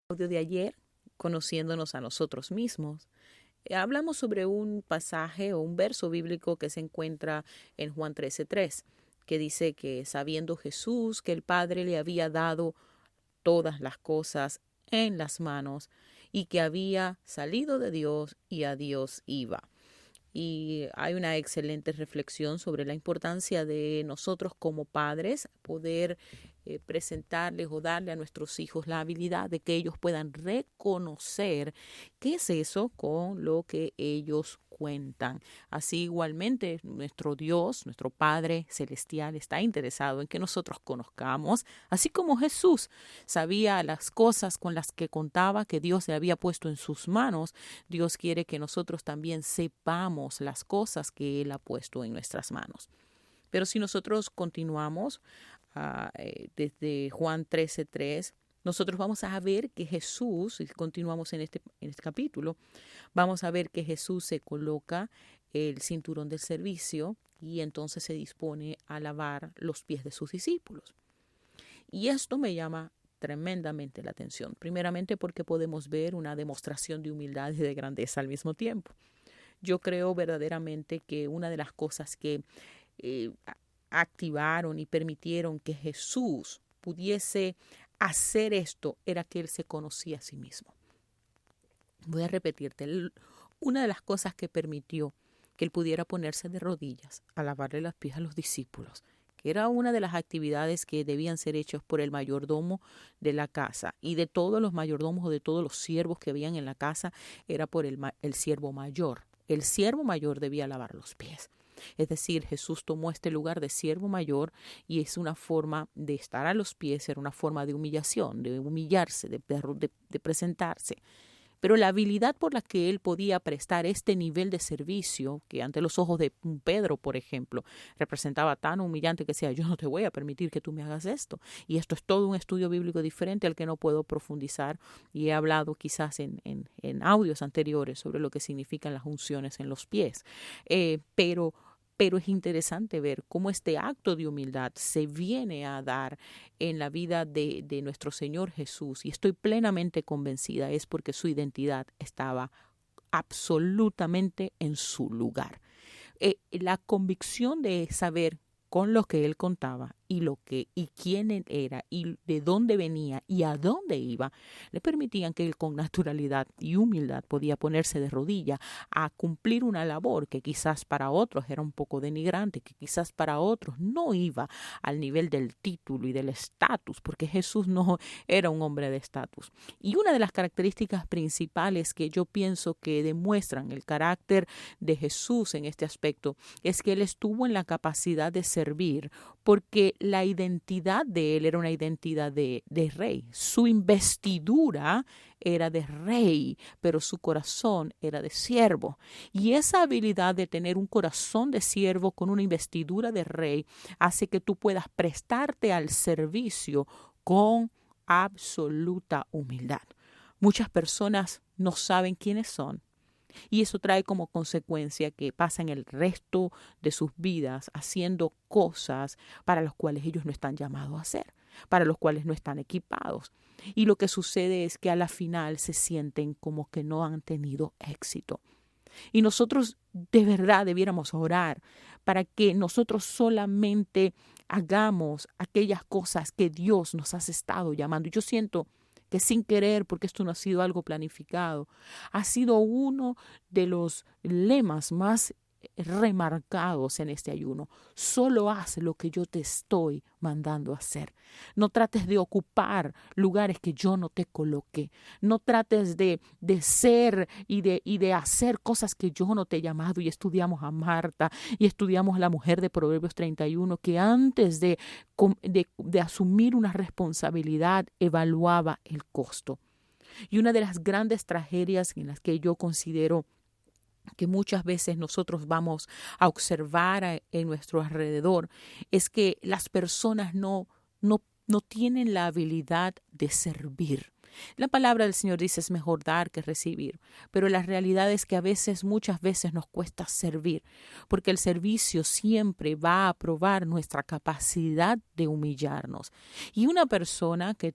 Audio de ayer, conociéndonos a nosotros mismos, hablamos sobre un pasaje o un verso bíblico que se encuentra en Juan 13:3, que dice que sabiendo Jesús que el Padre le había dado todas las cosas en las manos y que había salido de Dios y a Dios iba. Y hay una excelente reflexión sobre la importancia de nosotros como padres poder presentarles o darle a nuestros hijos la habilidad de que ellos puedan reconocer qué es eso con lo que ellos cuentan. Así igualmente nuestro Dios, nuestro Padre Celestial está interesado en que nosotros conozcamos, así como Jesús sabía las cosas con las que contaba que Dios le había puesto en sus manos. Dios quiere que nosotros también sepamos las cosas que Él ha puesto en nuestras manos. Pero si nosotros continuamos desde Juan 13:3, nosotros vamos a ver que Jesús, y continuamos en este capítulo, vamos a ver que Jesús se coloca el cinturón del servicio y entonces se dispone a lavar los pies de sus discípulos. Y esto me llama tremendamente la atención, primeramente porque podemos ver una demostración de humildad y de grandeza al mismo tiempo. Yo creo verdaderamente que una de las cosas que eh, activaron y permitieron que Jesús pudiese hacer esto era que Él se conocía a sí mismo. Voy a repetirte, una de las cosas que permitió que Él pudiera ponerse de rodillas a lavarle los pies a los discípulos, que era una de las actividades que debían ser hechas por el mayordomo de la casa, y de todos los mayordomos o de todos los siervos que habían en la casa, era por el siervo mayor. El siervo mayor debía lavar los pies. Es decir, Jesús tomó este lugar de siervo mayor y es una forma de estar a los pies, era una forma de humillación, de humillarse, de presentarse. Pero la habilidad por la que él podía prestar este nivel de servicio, que ante los ojos de Pedro, por ejemplo, representaba tan humillante que decía, yo no te voy a permitir que tú me hagas esto. Y esto es todo un estudio bíblico diferente al que no puedo profundizar. Y he hablado quizás en audios anteriores sobre lo que significan las unciones en los pies. Pero es interesante ver cómo este acto de humildad se viene a dar en la vida de nuestro Señor Jesús. Y estoy plenamente convencida, es porque su identidad estaba absolutamente en su lugar. La convicción de saber con lo que él contaba y quién él era y de dónde venía y a dónde iba, le permitían que él con naturalidad y humildad podía ponerse de rodilla a cumplir una labor que quizás para otros era un poco denigrante, que quizás para otros no iba al nivel del título y del estatus, porque Jesús no era un hombre de estatus. Y una de las características principales que yo pienso que demuestran el carácter de Jesús en este aspecto es que él estuvo en la capacidad de servir porque la identidad de él era una identidad de rey. Su investidura era de rey, pero su corazón era de siervo. Y esa habilidad de tener un corazón de siervo con una investidura de rey hace que tú puedas prestarte al servicio con absoluta humildad. Muchas personas no saben quiénes son. Y eso trae como consecuencia que pasan el resto de sus vidas haciendo cosas para las cuales ellos no están llamados a hacer, para los cuales no están equipados. Y lo que sucede es que a la final se sienten como que no han tenido éxito. Y nosotros de verdad debiéramos orar para que nosotros solamente hagamos aquellas cosas que Dios nos ha estado llamando. Y yo siento que sin querer, porque esto no ha sido algo planificado, ha sido uno de los lemas más remarcados en este ayuno. Solo haz lo que yo te estoy mandando a hacer. No trates de ocupar lugares que yo no te coloqué. No trates de ser y de hacer cosas que yo no te he llamado. Y estudiamos a Marta y estudiamos a la mujer de Proverbios 31 que antes de asumir una responsabilidad evaluaba el costo. Y una de las grandes tragedias en las que yo considero que muchas veces nosotros vamos a observar en nuestro alrededor es que las personas no tienen la habilidad de servir. La palabra del Señor dice es mejor dar que recibir, pero la realidad es que muchas veces nos cuesta servir, porque el servicio siempre va a probar nuestra capacidad de humillarnos. Y una persona que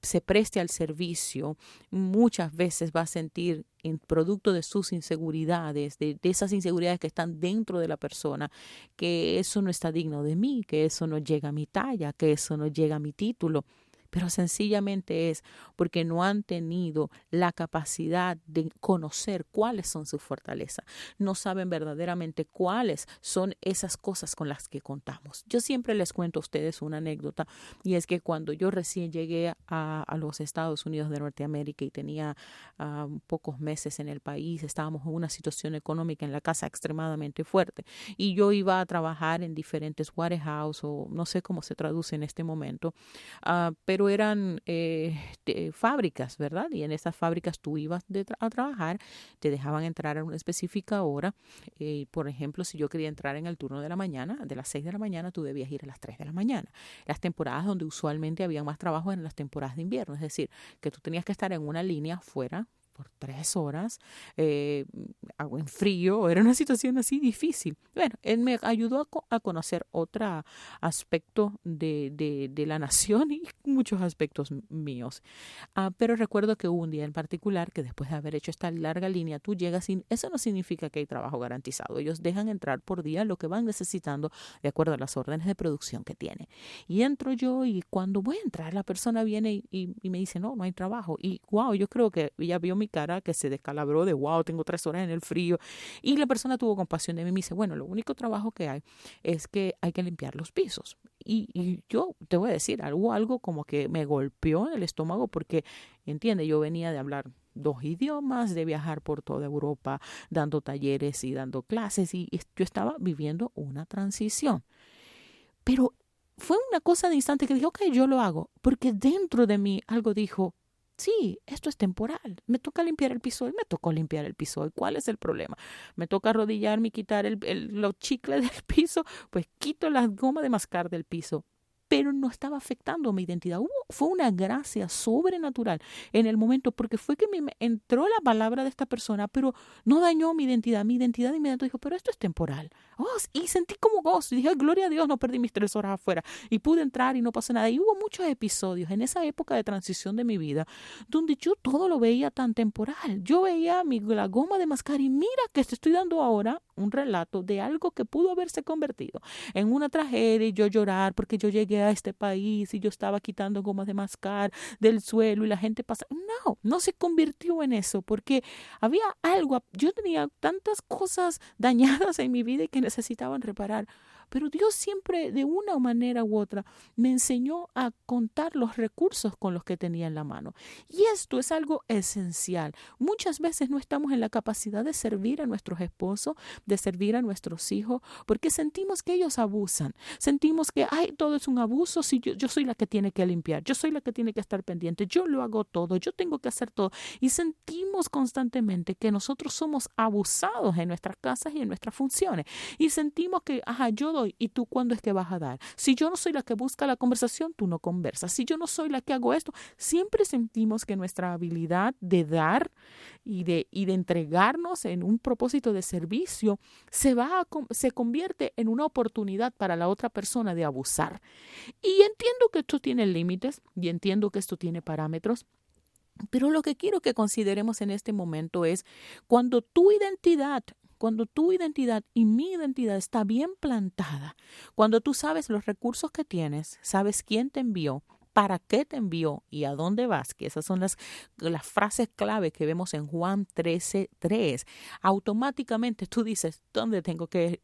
se preste al servicio muchas veces va a sentir en producto de sus inseguridades, de esas inseguridades que están dentro de la persona, que eso no está digno de mí, que eso no llega a mi talla, que eso no llega a mi título. Pero sencillamente es porque no han tenido la capacidad de conocer cuáles son sus fortalezas. No saben verdaderamente cuáles son esas cosas con las que contamos. Yo siempre les cuento a ustedes una anécdota, y es que cuando yo recién llegué a los Estados Unidos de Norteamérica y tenía pocos meses en el país, estábamos en una situación económica en la casa extremadamente fuerte, y yo iba a trabajar en diferentes warehouse, o no sé cómo se traduce en este momento, pero eran fábricas, ¿verdad? Y en esas fábricas tú ibas a trabajar, te dejaban entrar a una específica hora. Por ejemplo, si yo quería entrar en el turno de la mañana, de las 6 de la mañana, tú debías ir a las 3 de la mañana. Las temporadas donde usualmente había más trabajo eran las temporadas de invierno, es decir, que tú tenías que estar en una línea afuera por 3 horas, en frío, era una situación así difícil. Bueno, él me ayudó a conocer otro aspecto de la nación y muchos aspectos míos. Pero recuerdo que hubo un día en particular que después de haber hecho esta larga línea, tú llegas y eso no significa que hay trabajo garantizado. Ellos dejan entrar por día lo que van necesitando de acuerdo a las órdenes de producción que tiene. Y entro yo, y cuando voy a entrar, la persona viene y me dice, no hay trabajo. Y wow, yo creo que ella vio mi cara que se descalabró de wow, tengo 3 horas en el frío. Y la persona tuvo compasión de mí y me dice, bueno, lo único trabajo que hay es que hay que limpiar los pisos. Y yo te voy a decir, algo como que me golpeó en el estómago porque, entiende, yo venía de hablar 2 idiomas, de viajar por toda Europa dando talleres y dando clases, y yo estaba viviendo una transición. Pero fue una cosa de instante que dije, ok, yo lo hago, porque dentro de mí algo dijo, sí, esto es temporal. Me toca limpiar el piso y me tocó limpiar el piso. ¿Y cuál es el problema? Me toca arrodillarme y quitar los chicles del piso, pues quito la goma de mascar del piso. Pero no estaba afectando mi identidad. Fue una gracia sobrenatural en el momento, porque fue que me entró la palabra de esta persona, pero no dañó mi identidad. Mi identidad inmediato dijo, pero esto es temporal. Y sentí como gozo. Y dije, gloria a Dios, no perdí mis 3 horas afuera. Y pude entrar y no pasó nada. Y hubo muchos episodios en esa época de transición de mi vida donde yo todo lo veía tan temporal. Yo veía la goma de mascar, y mira que te estoy dando ahora un relato de algo que pudo haberse convertido en una tragedia, y yo llorar porque yo llegué a este país y yo estaba quitando gomas de mascar del suelo y la gente pasa. No se convirtió en eso, porque había algo, yo tenía tantas cosas dañadas en mi vida y que necesitaban reparar. Pero Dios siempre, de una manera u otra, me enseñó a contar los recursos con los que tenía en la mano. Y esto es algo esencial. Muchas veces no estamos en la capacidad de servir a nuestros esposos, de servir a nuestros hijos, porque sentimos que ellos abusan. Sentimos que, todo es un abuso si yo soy la que tiene que limpiar, yo soy la que tiene que estar pendiente, yo lo hago todo, yo tengo que hacer todo. Y sentimos constantemente que nosotros somos abusados en nuestras casas y en nuestras funciones. Y sentimos que, yo doy, ¿y tú cuándo es que vas a dar? Si yo no soy la que busca la conversación, tú no conversas. Si yo no soy la que hago esto, siempre sentimos que nuestra habilidad de dar y de entregarnos en un propósito de servicio se convierte en una oportunidad para la otra persona de abusar. Y entiendo que esto tiene límites y entiendo que esto tiene parámetros. Pero lo que quiero que consideremos en este momento es cuando tu identidad y mi identidad está bien plantada, cuando tú sabes los recursos que tienes, sabes quién te envió, para qué te envió y a dónde vas, que esas son las frases clave que vemos en Juan 13:3. Automáticamente tú dices, ¿dónde tengo que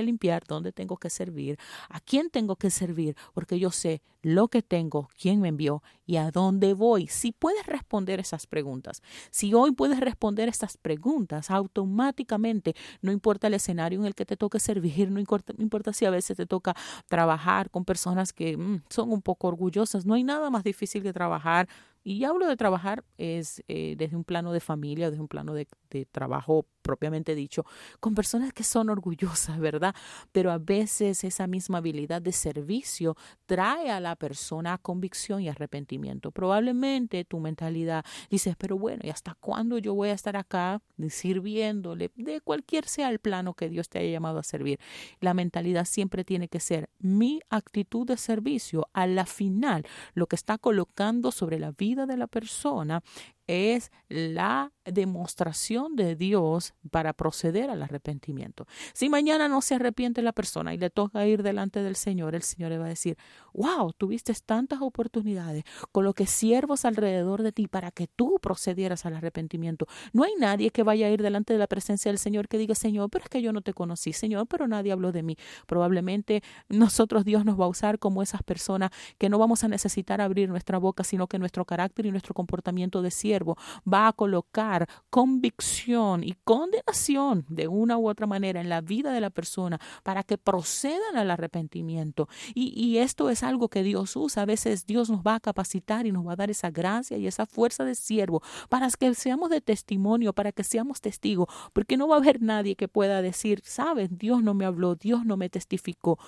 limpiar? ¿Dónde tengo que servir? ¿A quién tengo que servir? Porque yo sé lo que tengo, quién me envió y a dónde voy. Si puedes responder esas preguntas, si hoy puedes responder estas preguntas, automáticamente, no importa el escenario en el que te toque servir, no importa si a veces te toca trabajar con personas que son un poco orgullosas, no hay nada más difícil que trabajar. Y hablo de trabajar desde un plano de familia, desde un plano de trabajo propiamente dicho, con personas que son orgullosas, ¿verdad? Pero a veces esa misma habilidad de servicio trae a la persona a convicción y arrepentimiento. Probablemente tu mentalidad dices, pero bueno, ¿y hasta cuándo yo voy a estar acá sirviéndole? De cualquier sea el plano que Dios te haya llamado a servir. La mentalidad siempre tiene que ser mi actitud de servicio. A la final, lo que está colocando sobre la vida de la persona es la demostración de Dios para proceder al arrepentimiento. Si mañana no se arrepiente la persona y le toca ir delante del Señor, el Señor le va a decir, wow, tuviste tantas oportunidades, coloqué siervos alrededor de ti para que tú procedieras al arrepentimiento. No hay nadie que vaya a ir delante de la presencia del Señor que diga, Señor, pero es que yo no te conocí, Señor, pero nadie habló de mí. Probablemente nosotros Dios nos va a usar como esas personas que no vamos a necesitar abrir nuestra boca, sino que nuestro carácter y nuestro comportamiento de siervo va a colocar convicción y condenación de una u otra manera en la vida de la persona para que procedan al arrepentimiento. Y esto es algo que Dios usa. A veces Dios nos va a capacitar y nos va a dar esa gracia y esa fuerza de siervo para que seamos de testimonio, para que seamos testigos, porque no va a haber nadie que pueda decir, sabes, Dios no me habló, Dios no me testificó.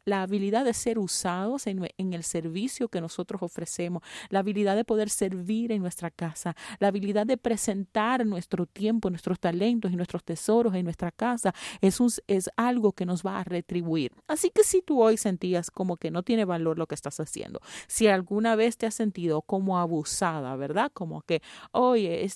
La habilidad de ser usados en el servicio que nosotros ofrecemos, la habilidad de poder servir en nuestra casa, la habilidad de presentar nuestro tiempo, nuestros talentos y nuestros tesoros en nuestra casa es algo que nos va a retribuir. Así que si tú hoy sentías como que no tiene valor lo que estás haciendo, si alguna vez te has sentido como abusada, ¿verdad? Como que, oye,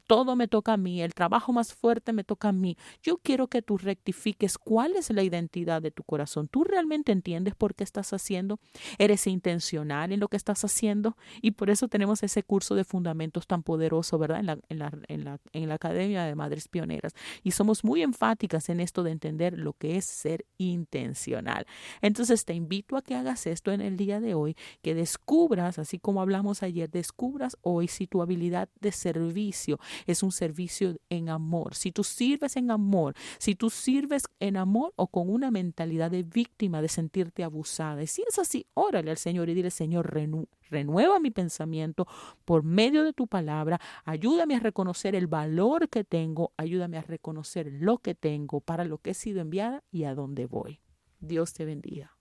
todo me toca a mí, el trabajo más fuerte me toca a mí. Yo quiero que tú rectifiques cuál es la identidad de tu corazón. ¿Tú realmente entiendes por qué estás haciendo? ¿Eres intencional en lo que estás haciendo? Y por eso tenemos ese curso de fundamentos tan poderoso, ¿verdad? En la Academia de Madres Pioneras. Y somos muy enfáticas en esto de entender lo que es ser intencional. Entonces te invito a que hagas esto en el día de hoy, que descubras, así como hablamos ayer, descubras hoy si tu habilidad de servicio es un servicio en amor. Si tú sirves en amor, si tú sirves en amor o con una mentalidad de víctima, de sentirte abusada. Y si es así, órale al Señor y dile, Señor, renueva mi pensamiento por medio de tu palabra. Ayúdame a reconocer el valor que tengo. Ayúdame a reconocer lo que tengo, para lo que he sido enviada y a dónde voy. Dios te bendiga.